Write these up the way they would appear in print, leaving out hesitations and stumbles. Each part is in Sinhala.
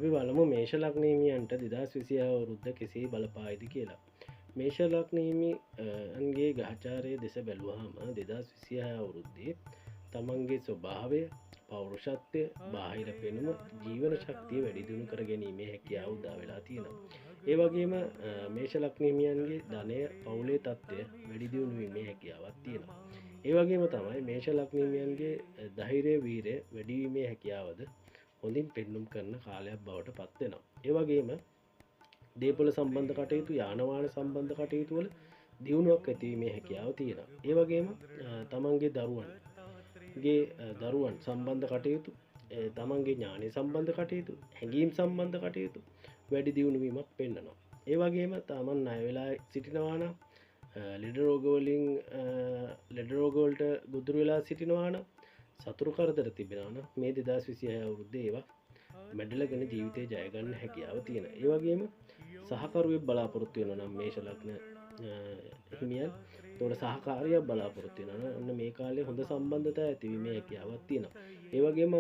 අපි බලමු මේෂ ලග්න හිමියන්ට 2026 අවුරුද්ද කෙසේ බලපායිද කියලා. මේෂ ලග්න හිමියන්ගේ ග්‍රහචාරය දෙස බැලුවාම 2026 අවුරුද්දේ තමන්ගේ ස්වභාවය, පෞරුෂත්වය, බාහිර පෙනුම, ජීවන ශක්තිය වැඩි දියුණු කර ගැනීමේ හැකියාව උදා වෙලා තියෙනවා. ඒ වගේම මේෂ ලග්න හිමියන්ගේ ධනය, පවුලේ තත්ත්වය වැඩි දියුණු වීමේ හැකියාවක් තියෙනවා. ඒ වගේම තමයි මේෂ ලග්න හිමියන්ගේ ධෛර්ය, වීරය වැඩි වීමේ හැකියාවද හොඳින් පෙන්නුම් කරන කාලයක් බවට පත් වෙනවා. ඒ වගේම දේපොළ සම්බන්ධ කටයුතු, යාන වාහන සම්බන්ධ කටයුතු වල දියුණුවක් ඇතිවීමේ හැකියාව තියෙනවා. ඒ වගේම තමන්ගේ දරුවන් සම්බන්ධ කටයුතු, තමන්ගේ ඥානය සම්බන්ධ කටයුතු, හැඟීම් සම්බන්ධ කටයුතු වැඩි දියුණු වීමක් පෙන්වනවා. ඒ වගේම තමන් ණය වෙලා සිටිනවා නම්, ලෙඩ රෝග වලට ගොදුරු වෙලා සිටිනවා නම්, සතුරු කරදර තිබෙනවා නම් මේ 2026 අවුරුද්දේ ඒවා මැඩලගෙන ජීවිතේ ජය ගන්න හැකියාව තියෙනවා. ඒ වගේම සහකරුවෙක් බලාපොරොත්තු වෙනවා නම් මේෂ ලග්න හිමියන් තොර සහකාරියක් බලාපොරොත්තු වෙනවා. අන්න මේ කාලේ හොඳ සම්බන්ධතා ඇතිවීමේ හැකියාවක් තියෙනවා. ඒ වගේම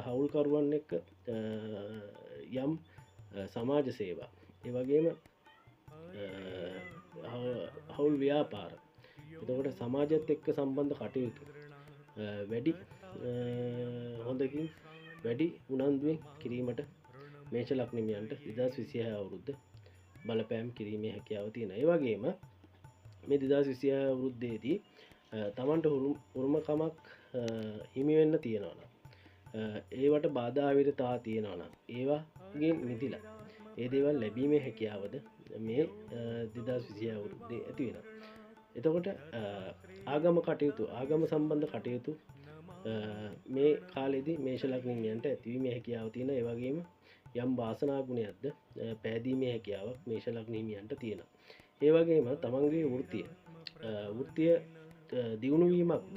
හවුල්කරුවන් එක්ක යම් සමාජ සේවා, ඒ වගේම හවුල් ව්‍යාපාර, එතකොට සමාජයත් එක්ක සම්බන්ධ කටයුතු වැඩි හොඳකින් වැඩි උනන්දුවෙන් කිරීමට මේෂ ලග්න හිමියන්ට 2026 අවුරුද්ද බලපෑම් කිරීමේ හැකියාව තියෙනවා. ඒ වගේම මේ 2026 අවුරුද්දේදී තමන්ට උරුමකමක් හිමි වෙන්න තියෙනවා නම්, ඒවට බාධා විරතා තියෙනවා නම් ඒවාගෙන් මිදිලා ඒ දේවල් ලැබීමේ හැකියාවද මේ 2026 අවුරුද්දේ ඇති වෙනවා. එතකොට ආගම සම්බන්ධ කටයුතු මේ කාලෙදී මේෂ ලග්න හිමියන්ට ඇතිවීමේ හැකියාව තියෙනවා. ඒ වගේම යම් වාසනා ගුණයක්ද පෑදීමේ හැකියාවක් මේෂ ලග්න හිමියන්ට තියෙනවා. ඒ වගේම තමන්ගේ වෘත්තිය දියුණු වීමක්ද,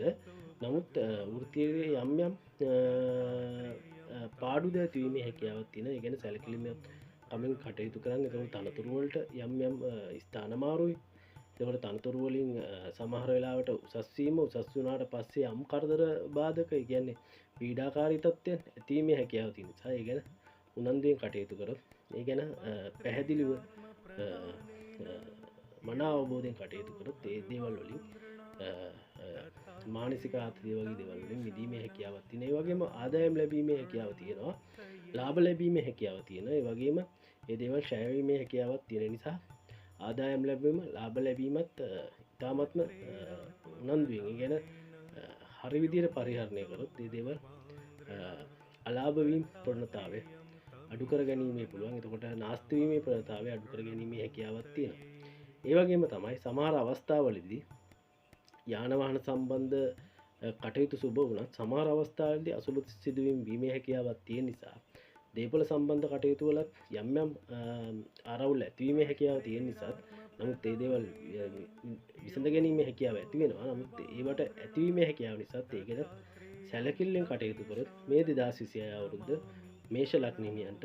නමුත් වෘත්තියේ යම් පාඩුද ඇතිවීමේ හැකියාවක් තියෙනවා. ඒ කියන්නේ සැලකිලිමත් කමින් කටයුතු කරන්න. එතකොට තනතුරු වලට යම් ස්ථාන මාරුයි. එතකොට තනතුරු වලින් සමහර වෙලාවට උසස් වුණාට පස්සේ යම් කරදර බාධක, ඒ කියන්නේ පීඩාකාරී තත්ත්වයන් ඇතිවීමේ හැකියාව තියෙන නිසා ඒ ගැන උනන්දුවෙන් කටයුතු කරොත්, ඒ ගැන පැහැදිලිව මනා අවබෝධයෙන් කටයුතු කරොත් ඒ දේවල් වලින් මානසික ආතතිය වගේ දේවල් වලින් මිදීමේ හැකියාවක් තියෙනවා. ඒ වගේම ආදායම් ලැබීමේ හැකියාව තියෙනවා. ලාභ ලැබීමේ හැකියාව තියෙනවා. ඒ වගේම ඒ දේවල් ඡය වීමේ හැකියාවක් තියෙන නිසා ආදායම් ලැබීම, ලාභ ලැබීමත් ඉතාමත්ම උනන්දුවෙන්, ඒ කියන්නේ හරි විදියට පරිහරණය කරොත් ඒ දේවල් අලාභ වීම ප්‍රවණතාවය අඩු කර ගැනීමේ පුළුවන්. එතකොට නාස්ති වීමේ ප්‍රවණතාවය අඩු කර ගැනීමේ හැකියාවක් තියෙනවා. ඒ වගේම තමයි සමහර අවස්ථාවලදී යාන වාහන සම්බන්ධ කටයුතු සුබ වුණත් සමහර අවස්ථාවලදී අසුබ සිදුවීම් වීමේ හැකියාවක් තියෙන නිසා දේපොළ සම්බන්ධ කටයුතු වලත් යම් ආරවුල් ඇතිවීමේ හැකියාව තියෙන නිසා, නමුත් ඒ දේවල් විසඳ ගැනීමේ හැකියාව ඇති වෙනවා. නමුත් ඒවට ඇතිවීමේ හැකියාව නිසා ඒ ගැන සැලකිල්ලෙන් කටයුතු කරොත් මේ 2026 අවුරුද්ද මේෂ ලග්න හිමියන්ට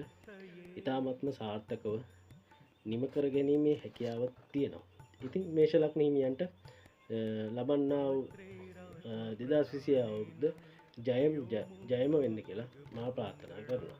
ඉතාමත්ම සාර්ථකව නිම කර ගැනීමේ හැකියාවක් තියෙනවා. ඉතින් මේෂ ලග්න හිමියන්ට ලබන්නා වූ 2026 අවුරුද්ද ජයම වෙන්න කියලා මා ප්‍රාර්ථනා කරනවා.